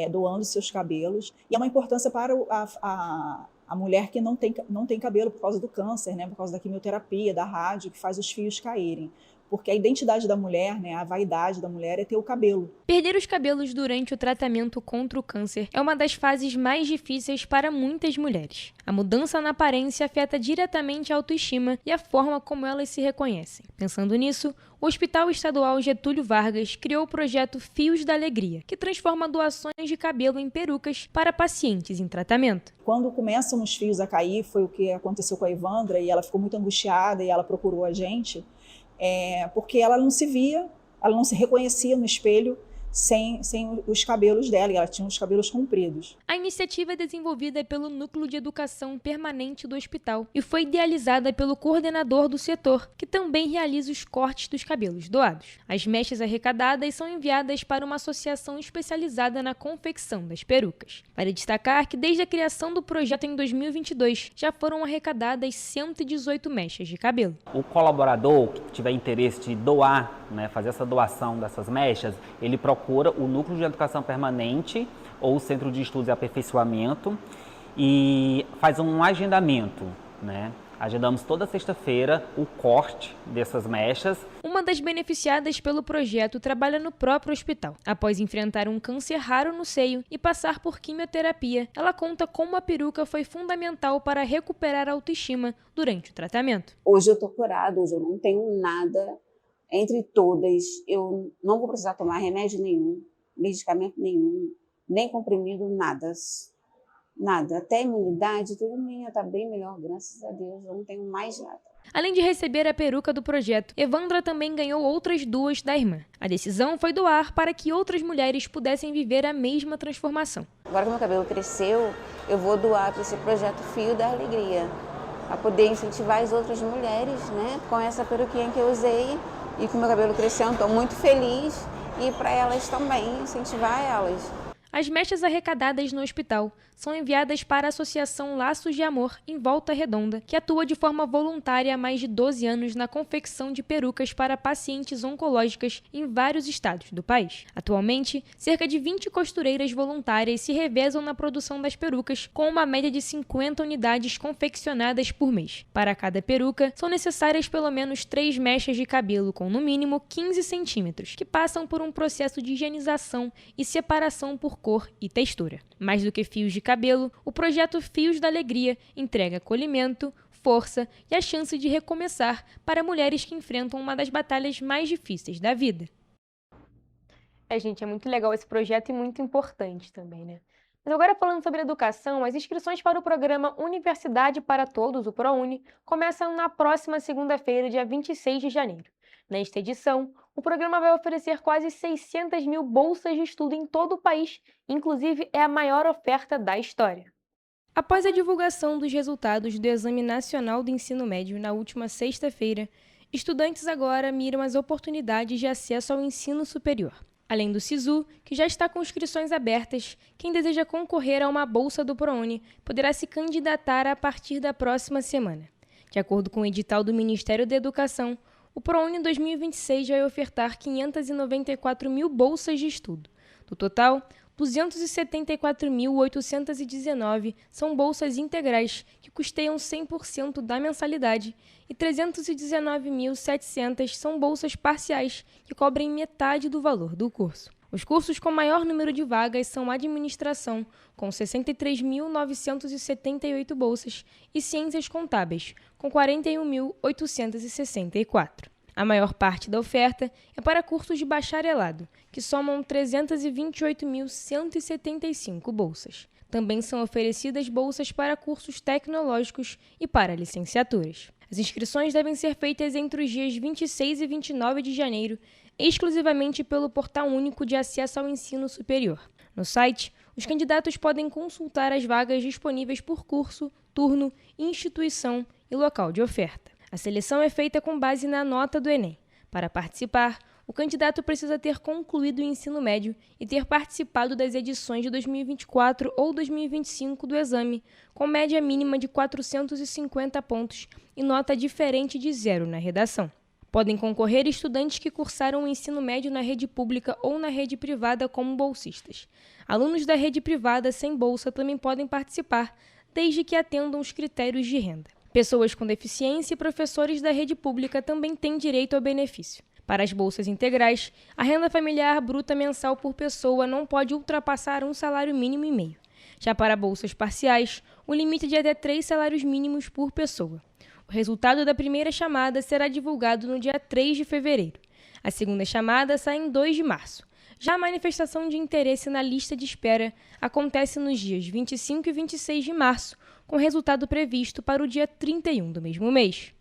doando seus cabelos, e é uma importância para a mulher que não tem cabelo por causa do câncer, né, por causa da quimioterapia, da rádio, que faz os fios caírem. porque a identidade da mulher, né, a vaidade da mulher é ter o cabelo. Perder os cabelos durante o tratamento contra o câncer é uma das fases mais difíceis para muitas mulheres. A mudança na aparência afeta diretamente a autoestima e a forma como elas se reconhecem. Pensando nisso, o Hospital Estadual Getúlio Vargas criou o projeto Fios da Alegria, que transforma doações de cabelo em perucas para pacientes em tratamento. Quando começam os fios a cair, foi o que aconteceu com a Evandra, e ela ficou muito angustiada e ela procurou a gente, porque ela não se via, ela não se reconhecia no espelho sem os cabelos dela, e ela tinha os cabelos compridos. A iniciativa é desenvolvida pelo Núcleo de Educação Permanente do hospital e foi idealizada pelo coordenador do setor, que também realiza os cortes dos cabelos doados. As mechas arrecadadas são enviadas para uma associação especializada na confecção das perucas. Vale destacar que desde a criação do projeto em 2022, já foram arrecadadas 118 mechas de cabelo. O colaborador que tiver interesse de doar, né, fazer essa doação dessas mechas, ele procura o Núcleo de Educação Permanente ou o Centro de Estudos e Aperfeiçoamento e faz um agendamento, né? Agendamos toda sexta-feira o corte dessas mechas. Uma das beneficiadas pelo projeto trabalha no próprio hospital. Após enfrentar um câncer raro no seio e passar por quimioterapia, ela conta como a peruca foi fundamental para recuperar a autoestima durante o tratamento. Hoje eu estou curada, hoje eu não tenho nada. Entre todas, eu não vou precisar tomar remédio nenhum, medicamento nenhum, nem comprimido, nada. Nada. Até a imunidade, tudo minha está bem melhor, graças a Deus, eu não tenho mais nada. Além de receber a peruca do projeto, Evandra também ganhou outras duas da irmã. A decisão foi doar para que outras mulheres pudessem viver a mesma transformação. Agora que meu cabelo cresceu, eu vou doar para esse projeto Fio da Alegria, para poder incentivar as outras mulheres, né, com essa peruquinha que eu usei. E com o meu cabelo crescendo, estou muito feliz, e para elas também, incentivar elas. As mechas arrecadadas no hospital são enviadas para a Associação Laços de Amor em Volta Redonda, que atua de forma voluntária há mais de 12 anos na confecção de perucas para pacientes oncológicas em vários estados do país. Atualmente, cerca de 20 costureiras voluntárias se revezam na produção das perucas, com uma média de 50 unidades confeccionadas por mês. Para cada peruca, são necessárias pelo menos 3 mechas de cabelo com, no mínimo, 15 centímetros, que passam por um processo de higienização e separação por cor e textura. Mais do que fios de cabelo, o projeto Fios da Alegria entrega acolhimento, força e a chance de recomeçar para mulheres que enfrentam uma das batalhas mais difíceis da vida. Gente, é muito legal esse projeto e muito importante também, né? Mas agora falando sobre educação, as inscrições para o programa Universidade para Todos, o ProUni, começam na próxima segunda-feira, dia 26 de janeiro. Nesta edição, o programa vai oferecer quase 600 mil bolsas de estudo em todo o país, inclusive é a maior oferta da história. Após a divulgação dos resultados do Exame Nacional do Ensino Médio na última sexta-feira, estudantes agora miram as oportunidades de acesso ao ensino superior. Além do SISU, que já está com inscrições abertas, quem deseja concorrer a uma bolsa do ProUni poderá se candidatar a partir da próxima semana. De acordo com o edital do Ministério da Educação, o ProUni 2026 vai ofertar 594 mil bolsas de estudo. Do total, 274.819 são bolsas integrais, que custeiam 100% da mensalidade, e 319.700 são bolsas parciais, que cobrem metade do valor do curso. Os cursos com maior número de vagas são Administração, com 63.978 bolsas, e Ciências Contábeis, com 41.864. A maior parte da oferta é para cursos de bacharelado, que somam 328.175 bolsas. Também são oferecidas bolsas para cursos tecnológicos e para licenciaturas. As inscrições devem ser feitas entre os dias 26 e 29 de janeiro, exclusivamente pelo Portal Único de Acesso ao Ensino Superior. No site, os candidatos podem consultar as vagas disponíveis por curso, turno, instituição e local de oferta. A seleção é feita com base na nota do Enem. Para participar, o candidato precisa ter concluído o ensino médio e ter participado das edições de 2024 ou 2025 do exame, com média mínima de 450 pontos e nota diferente de 0 na redação. Podem concorrer estudantes que cursaram o ensino médio na rede pública ou na rede privada como bolsistas. Alunos da rede privada sem bolsa também podem participar, desde que atendam os critérios de renda. Pessoas com deficiência e professores da rede pública também têm direito ao benefício. Para as bolsas integrais, a renda familiar bruta mensal por pessoa não pode ultrapassar um salário mínimo e meio. Já para bolsas parciais, o limite é de até 3 salários mínimos por pessoa. O resultado da primeira chamada será divulgado no dia 3 de fevereiro. A segunda chamada sai em 2 de março. Já a manifestação de interesse na lista de espera acontece nos dias 25 e 26 de março, com resultado previsto para o dia 31 do mesmo mês.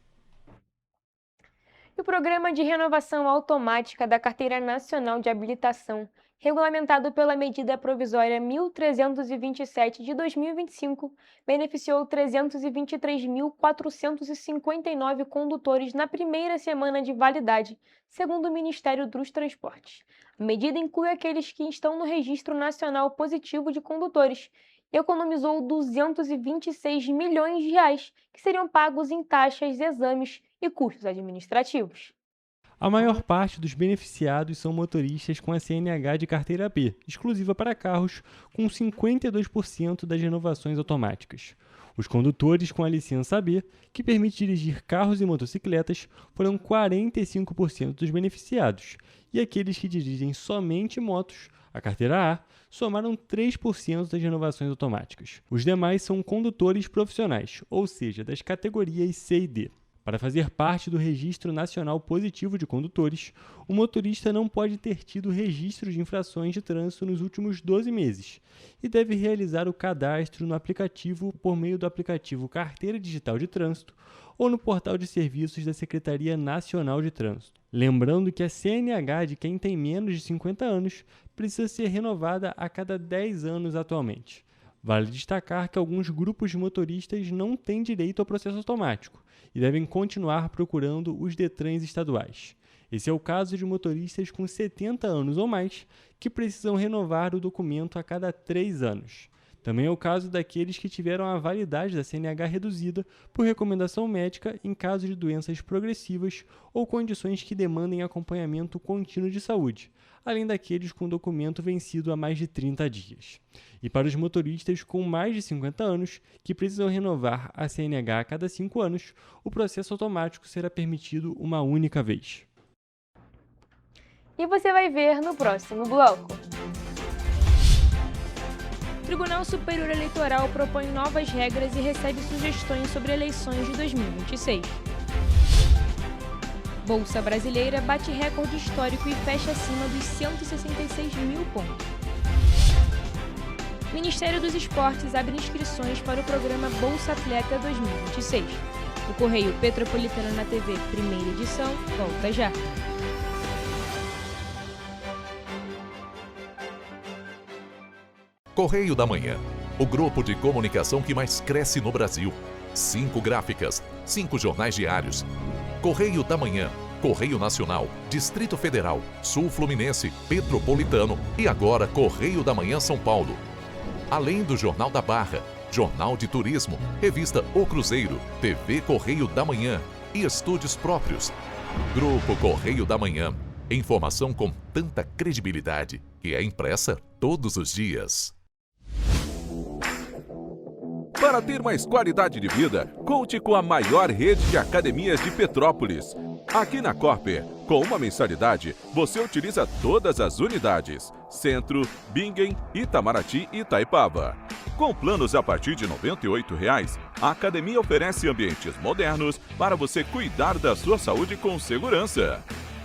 E o Programa de Renovação Automática da Carteira Nacional de Habilitação, regulamentado pela Medida Provisória 1327 de 2025, beneficiou 323.459 condutores na primeira semana de validade, segundo o Ministério dos Transportes. A medida inclui aqueles que estão no Registro Nacional Positivo de Condutores e economizou 226 milhões de reais, que seriam pagos em taxas, exames e custos administrativos. A maior parte dos beneficiados são motoristas com a CNH de carteira B, exclusiva para carros, com 52% das renovações automáticas. Os condutores com a licença B, que permite dirigir carros e motocicletas, foram 45% dos beneficiados, e aqueles que dirigem somente motos, a carteira A, somaram 3% das renovações automáticas. Os demais são condutores profissionais, ou seja, das categorias C e D. Para fazer parte do Registro Nacional Positivo de Condutores, o motorista não pode ter tido registro de infrações de trânsito nos últimos 12 meses e deve realizar o cadastro no aplicativo por meio do aplicativo Carteira Digital de Trânsito ou no portal de serviços da Secretaria Nacional de Trânsito. Lembrando que a CNH de quem tem menos de 50 anos precisa ser renovada a cada 10 anos atualmente. Vale destacar que alguns grupos de motoristas não têm direito ao processo automático e devem continuar procurando os Detrans estaduais. Esse é o caso de motoristas com 70 anos ou mais que precisam renovar o documento a cada 3 anos. Também é o caso daqueles que tiveram a validade da CNH reduzida por recomendação médica em caso de doenças progressivas ou condições que demandem acompanhamento contínuo de saúde, além daqueles com documento vencido há mais de 30 dias. E para os motoristas com mais de 50 anos, que precisam renovar a CNH a cada 5 anos, o processo automático será permitido uma única vez. E você vai ver no próximo bloco. O Tribunal Superior Eleitoral propõe novas regras e recebe sugestões sobre eleições de 2026. Bolsa Brasileira bate recorde histórico e fecha acima dos 166 mil pontos. Ministério dos Esportes abre inscrições para o programa Bolsa Atleta 2026. O Correio Petropolitano na TV, primeira edição, volta já. Correio da Manhã, o grupo de comunicação que mais cresce no Brasil. 5 gráficas, 5 jornais diários. Correio da Manhã, Correio Nacional, Distrito Federal, Sul Fluminense, Petropolitano e agora Correio da Manhã São Paulo. Além do Jornal da Barra, Jornal de Turismo, Revista O Cruzeiro, TV Correio da Manhã e estúdios próprios. Grupo Correio da Manhã, informação com tanta credibilidade que é impressa todos os dias. Para ter mais qualidade de vida, conte com a maior rede de academias de Petrópolis. Aqui na Corper, com uma mensalidade, você utiliza todas as unidades: Centro, Bingen, Itamaraty e Itaipava. Com planos a partir de R$ 98,00, a academia oferece ambientes modernos para você cuidar da sua saúde com segurança.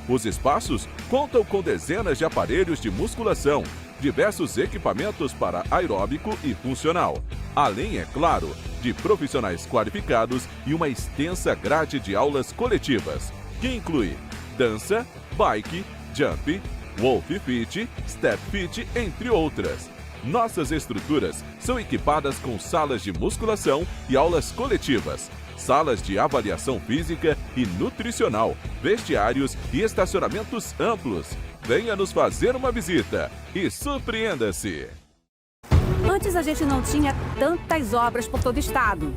Os espaços contam com dezenas de aparelhos de musculação, diversos equipamentos para aeróbico e funcional, além, é claro, de profissionais qualificados e uma extensa grade de aulas coletivas, que inclui dança, bike, jump, wolf fit, step fit, entre outras. Nossas estruturas são equipadas com salas de musculação e aulas coletivas, salas de avaliação física e nutricional, vestiários e estacionamentos amplos. Venha nos fazer uma visita e surpreenda-se! Antes a gente não tinha tantas obras por todo o estado.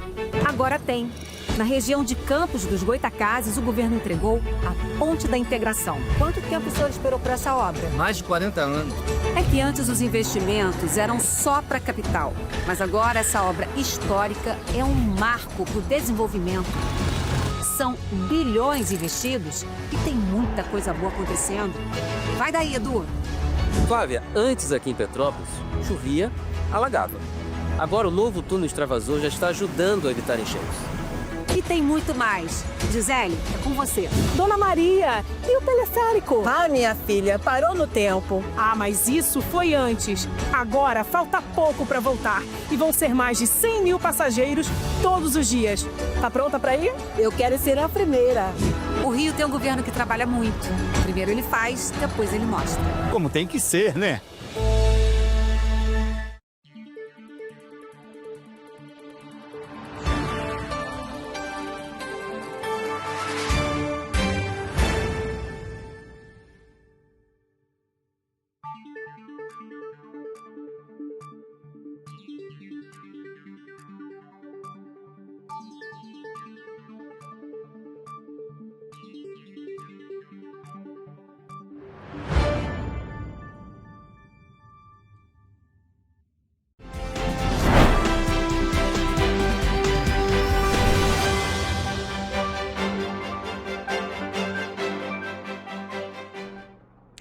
Agora tem. Na região de Campos dos Goitacazes, o governo entregou a Ponte da Integração. Quanto tempo o senhor esperou por essa obra? Mais de 40 anos. É que antes os investimentos eram só para a capital, mas agora essa obra histórica é um marco para o desenvolvimento. São bilhões investidos e tem muita coisa boa acontecendo. Vai daí, Edu. Flávia, antes aqui em Petrópolis, chovia, alagava. Agora o novo túnel extravasor já está ajudando a evitar enchentes. E tem muito mais. Gisele, é com você. Dona Maria, e o teleférico? Ah, minha filha, parou no tempo. Ah, mas isso foi antes. Agora falta pouco para voltar. E vão ser mais de 100 mil passageiros todos os dias. Tá pronta para ir? Eu quero ser a primeira. O Rio tem um governo que trabalha muito. Primeiro ele faz, depois ele mostra. Como tem que ser, né?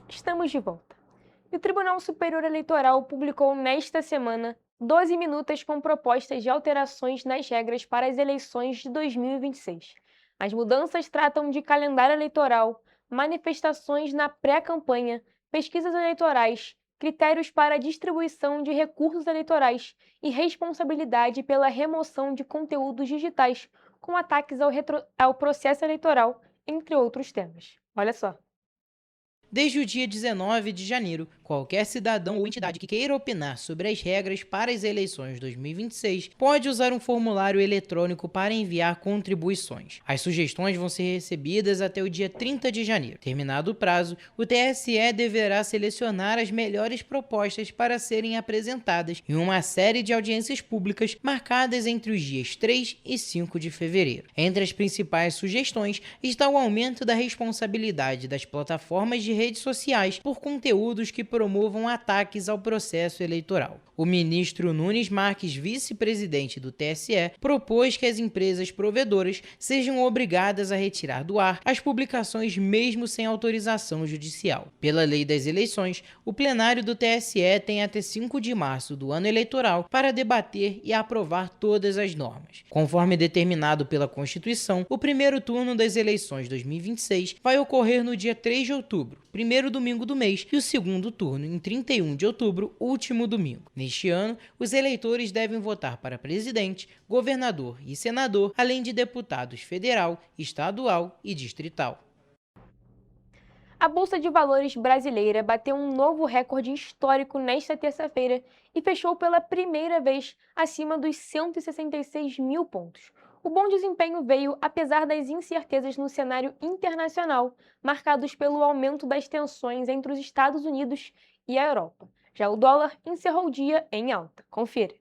Estamos de volta. E o Tribunal Superior Eleitoral publicou nesta semana 12 minutas com propostas de alterações nas regras para as eleições de 2026. As mudanças tratam de calendário eleitoral, manifestações na pré-campanha, pesquisas eleitorais, critérios para a distribuição de recursos eleitorais e responsabilidade pela remoção de conteúdos digitais com ataques ao processo eleitoral, entre outros temas. Olha só. Desde o dia 19 de janeiro, qualquer cidadão ou entidade que queira opinar sobre as regras para as eleições de 2026 pode usar um formulário eletrônico para enviar contribuições. As sugestões vão ser recebidas até o dia 30 de janeiro. Terminado o prazo, o TSE deverá selecionar as melhores propostas para serem apresentadas em uma série de audiências públicas marcadas entre os dias 3 e 5 de fevereiro. Entre as principais sugestões está o aumento da responsabilidade das plataformas de redes sociais por conteúdos que promovam ataques ao processo eleitoral. O ministro Nunes Marques, vice-presidente do TSE, propôs que as empresas provedoras sejam obrigadas a retirar do ar as publicações mesmo sem autorização judicial. Pela lei das eleições, o plenário do TSE tem até 5 de março do ano eleitoral para debater e aprovar todas as normas. Conforme determinado pela Constituição, o primeiro turno das eleições 2026 vai ocorrer no dia 3 de outubro, primeiro domingo do mês, e o segundo turno em 31 de outubro, último domingo. Neste ano, os eleitores devem votar para presidente, governador e senador, além de deputados federal, estadual e distrital. A Bolsa de Valores brasileira bateu um novo recorde histórico nesta terça-feira e fechou pela primeira vez acima dos 166 mil pontos. O bom desempenho veio apesar das incertezas no cenário internacional, marcados pelo aumento das tensões entre os Estados Unidos e a Europa. Já o dólar encerrou o dia em alta. Confira.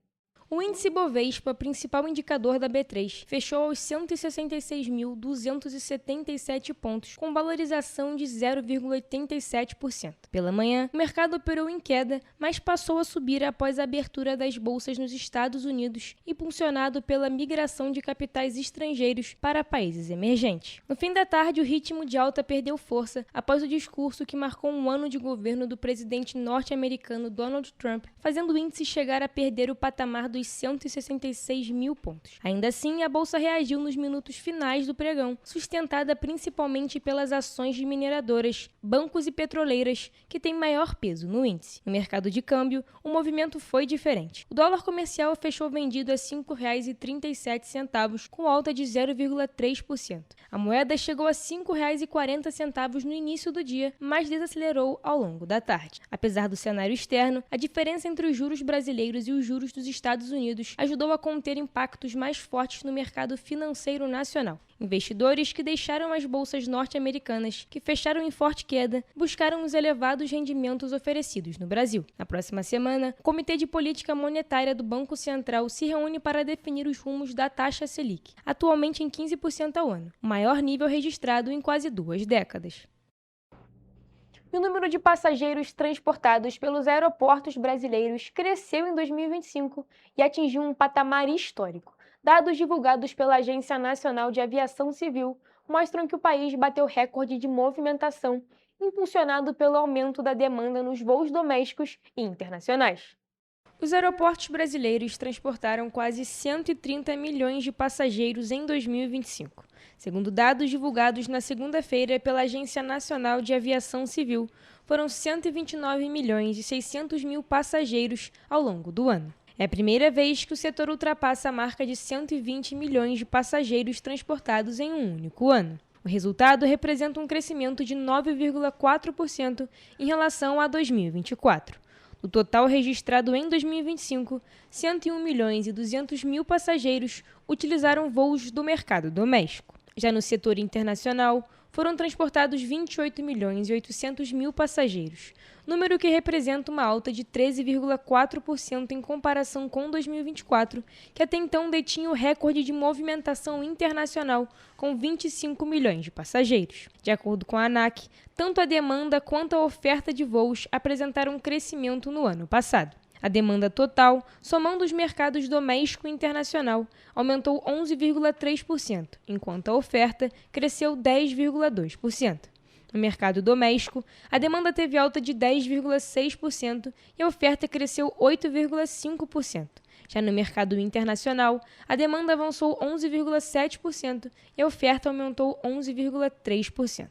O índice Bovespa, principal indicador da B3, fechou aos 166.277 pontos, com valorização de 0,87%. Pela manhã, o mercado operou em queda, mas passou a subir após a abertura das bolsas nos Estados Unidos, impulsionado pela migração de capitais estrangeiros para países emergentes. No fim da tarde, o ritmo de alta perdeu força após o discurso que marcou um ano de governo do presidente norte-americano Donald Trump, fazendo o índice chegar a perder o patamar dos 166 mil pontos. Ainda assim, a bolsa reagiu nos minutos finais do pregão, sustentada principalmente pelas ações de mineradoras, bancos e petroleiras, que têm maior peso no índice. No mercado de câmbio, o movimento foi diferente. O dólar comercial fechou vendido a R$ 5,37, com alta de 0,3%. A moeda chegou a R$ 5,40 no início do dia, mas desacelerou ao longo da tarde. Apesar do cenário externo, a diferença entre os juros brasileiros e os juros dos Estados Unidos ajudou a conter impactos mais fortes no mercado financeiro nacional. Investidores que deixaram as bolsas norte-americanas, que fecharam em forte queda, buscaram os elevados rendimentos oferecidos no Brasil. Na próxima semana, o Comitê de Política Monetária do Banco Central se reúne para definir os rumos da taxa Selic, atualmente em 15% ao ano, o maior nível registrado em quase 2 décadas. E o número de passageiros transportados pelos aeroportos brasileiros cresceu em 2025 e atingiu um patamar histórico. Dados divulgados pela Agência Nacional de Aviação Civil mostram que o país bateu recorde de movimentação, impulsionado pelo aumento da demanda nos voos domésticos e internacionais. Os aeroportos brasileiros transportaram quase 130 milhões de passageiros em 2025. Segundo dados divulgados na segunda-feira pela Agência Nacional de Aviação Civil, foram 129 milhões e 600 mil passageiros ao longo do ano. É a primeira vez que o setor ultrapassa a marca de 120 milhões de passageiros transportados em um único ano. O resultado representa um crescimento de 9,4% em relação a 2024. Do total registrado em 2025, 101 milhões e 200 mil passageiros utilizaram voos do mercado doméstico. Já no setor internacional, foram transportados 28 milhões e 800 mil passageiros, número que representa uma alta de 13,4% em comparação com 2024, que até então detinha o recorde de movimentação internacional, com 25 milhões de passageiros. De acordo com a ANAC, tanto a demanda quanto a oferta de voos apresentaram crescimento no ano passado. A demanda total, somando os mercados doméstico e internacional, aumentou 11,3%, enquanto a oferta cresceu 10,2%. No mercado doméstico, a demanda teve alta de 10,6% e a oferta cresceu 8,5%. Já no mercado internacional, a demanda avançou 11,7% e a oferta aumentou 11,3%.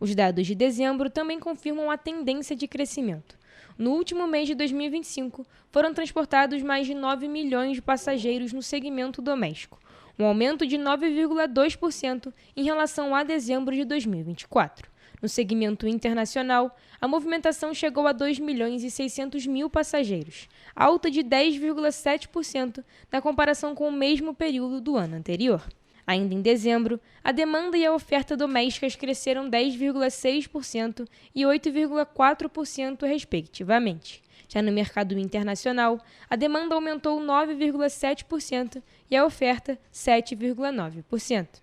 Os dados de dezembro também confirmam a tendência de crescimento. No último mês de 2025, foram transportados mais de 9 milhões de passageiros no segmento doméstico, um aumento de 9,2% em relação a dezembro de 2024. No segmento internacional, a movimentação chegou a 2 milhões e 600 mil passageiros, alta de 10,7% na comparação com o mesmo período do ano anterior. Ainda em dezembro, a demanda e a oferta domésticas cresceram 10,6% e 8,4%, respectivamente. Já no mercado internacional, a demanda aumentou 9,7% e a oferta 7,9%.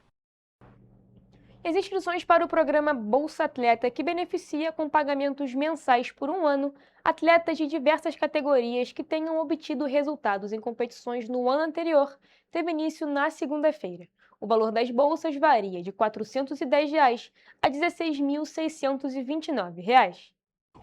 As inscrições para o programa Bolsa Atleta, que beneficia com pagamentos mensais por um ano atletas de diversas categorias que tenham obtido resultados em competições no ano anterior, teve início na segunda-feira. O valor das bolsas varia de R$ 410 a R$ 16.629.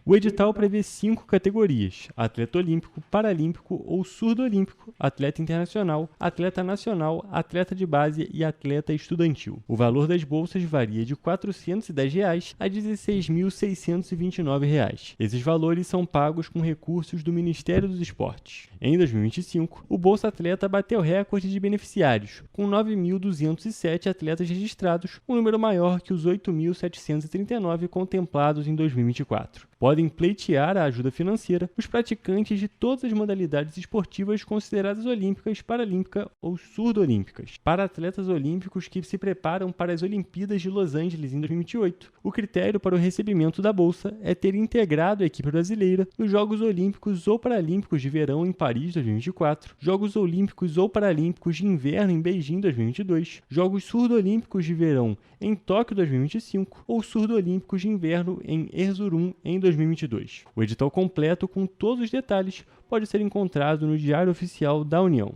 O edital prevê 5 categorias: atleta olímpico, paralímpico ou surdo-olímpico, atleta internacional, atleta nacional, atleta de base e atleta estudantil. O valor das bolsas varia de R$ 410 a R$ 16.629. Esses valores são pagos com recursos do Ministério dos Esportes. Em 2025, o Bolsa Atleta bateu recorde de beneficiários, com 9.207 atletas registrados, um número maior que os 8.739 contemplados em 2024. Podem pleitear a ajuda financeira os praticantes de todas as modalidades esportivas consideradas olímpicas, paralímpicas ou surdo-olímpicas. Para atletas olímpicos que se preparam para as Olimpíadas de Los Angeles em 2028, o critério para o recebimento da bolsa é ter integrado a equipe brasileira nos Jogos Olímpicos ou Paralímpicos de Verão em Paris 2024, Jogos Olímpicos ou Paralímpicos de Inverno em Beijing 2022, Jogos Surdo-Olímpicos de Verão em Tóquio 2025 ou Surdo-Olímpicos de Inverno em Erzurum em 2022. O edital completo com todos os detalhes pode ser encontrado no Diário Oficial da União.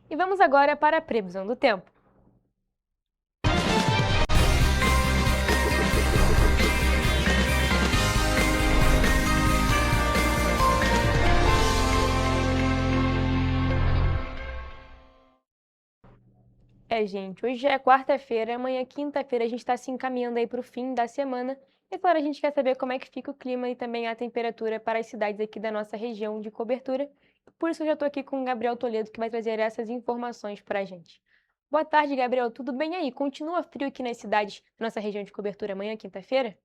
E vamos agora para a previsão do tempo. Gente, hoje é quarta-feira, amanhã quinta-feira a gente está se encaminhando aí para o fim da semana. E claro, a gente quer saber como é que fica o clima e também a temperatura para as cidades aqui da nossa região de cobertura. Por isso eu já estou aqui com o Gabriel Toledo, que vai trazer essas informações para a gente. Boa tarde, Gabriel. Tudo bem aí? Continua frio aqui nas cidades da nossa região de cobertura amanhã, quinta-feira?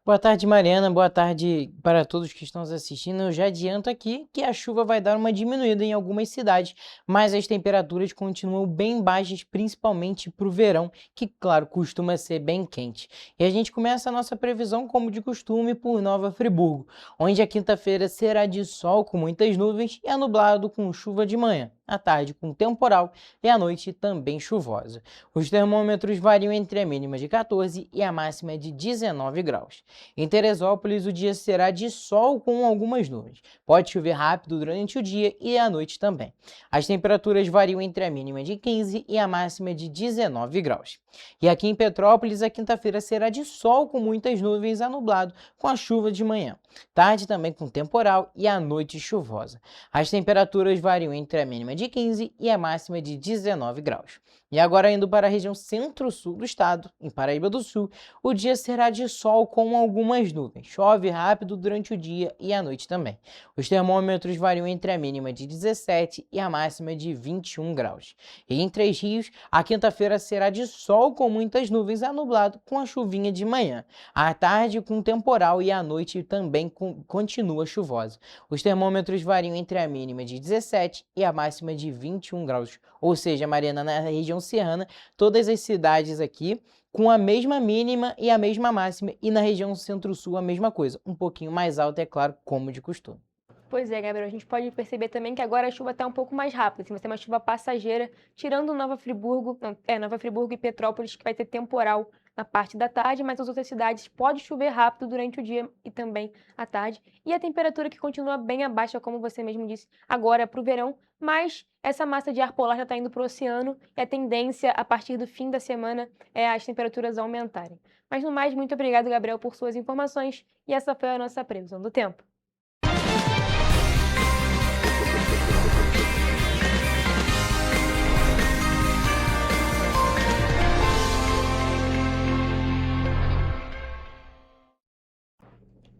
Boa tarde, Mariana. Boa tarde para todos que estão nos assistindo. Eu já adianto aqui que a chuva vai dar uma diminuída em algumas cidades, mas as temperaturas continuam bem baixas, principalmente para o verão, que, claro, costuma ser bem quente. E a gente começa a nossa previsão, como de costume, por Nova Friburgo, onde a quinta-feira será de sol com muitas nuvens e nublado com chuva de manhã, à tarde com temporal e à noite também chuvosa. Os termômetros variam entre a mínima de 14 e a máxima de 19 graus. Em Teresópolis, o dia será de sol com algumas nuvens. Pode chover rápido durante o dia e à noite também. As temperaturas variam entre a mínima de 15 e a máxima de 19 graus. E aqui em Petrópolis, a quinta-feira será de sol com muitas nuvens a nublado, com a chuva de manhã. Tarde também com temporal e à noite chuvosa. As temperaturas variam entre a mínima de 15 e a máxima de 19 graus. E agora indo para a região centro-sul do estado, em Paraíba do Sul, o dia será de sol com algumas nuvens. Chove rápido durante o dia e à noite também. Os termômetros variam entre a mínima de 17 e a máxima de 21 graus. E em Três Rios, a quinta-feira será de sol com muitas nuvens a nublado, com a chuvinha de manhã. À tarde com temporal e à noite também continua chuvosa. Os termômetros variam entre a mínima de 17 e a máxima de 21 graus. Ou seja, Mariana, na região serrana, todas as cidades aqui com a mesma mínima e a mesma máxima, e na região centro-sul a mesma coisa, um pouquinho mais alta, é claro, como de costume. Pois é, Gabriel, a gente pode perceber também que agora a chuva está um pouco mais rápida, assim, vai ser uma chuva passageira, tirando Nova Friburgo e Petrópolis, que vai ter temporal na parte da tarde, mas as outras cidades pode chover rápido durante o dia e também à tarde. E a temperatura que continua bem abaixo, como você mesmo disse, agora para o verão, mas essa massa de ar polar já está indo para o oceano e a tendência, a partir do fim da semana, é as temperaturas aumentarem. Mas no mais, muito obrigado, Gabriel, por suas informações, e essa foi a nossa previsão do tempo.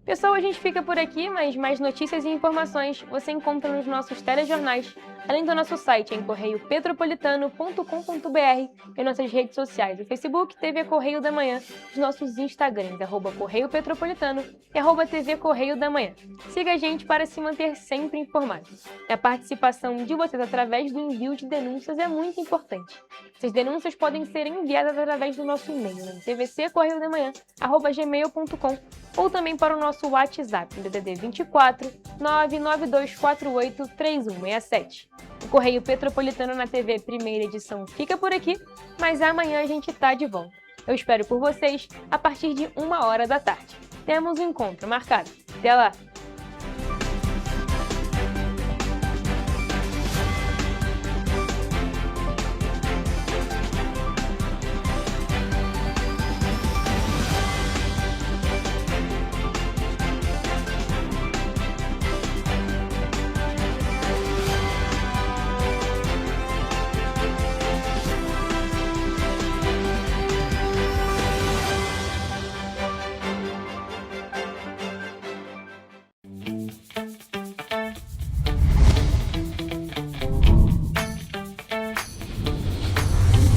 Pessoal, a gente fica por aqui, mas mais notícias e informações você encontra nos nossos telejornais, além do nosso site em correiopetropolitano.com.br e nossas redes sociais, o Facebook, TV Correio da Manhã, os nossos Instagrams, @Correio Petropolitano e @TV Correio da Manhã. Siga a gente para se manter sempre informado. A participação de vocês através do envio de denúncias é muito importante. Essas denúncias podem ser enviadas através do nosso e-mail, tvccorreiodamanhã@gmail.com, ou também para o nosso WhatsApp, no DDD 24 99248 3167. O Correio Petropolitano na TV Primeira Edição fica por aqui, mas amanhã a gente tá de volta. Eu espero por vocês a partir de 1h da tarde. Temos um encontro marcado. Até lá!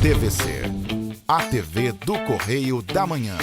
TVC, a TV do Correio da Manhã.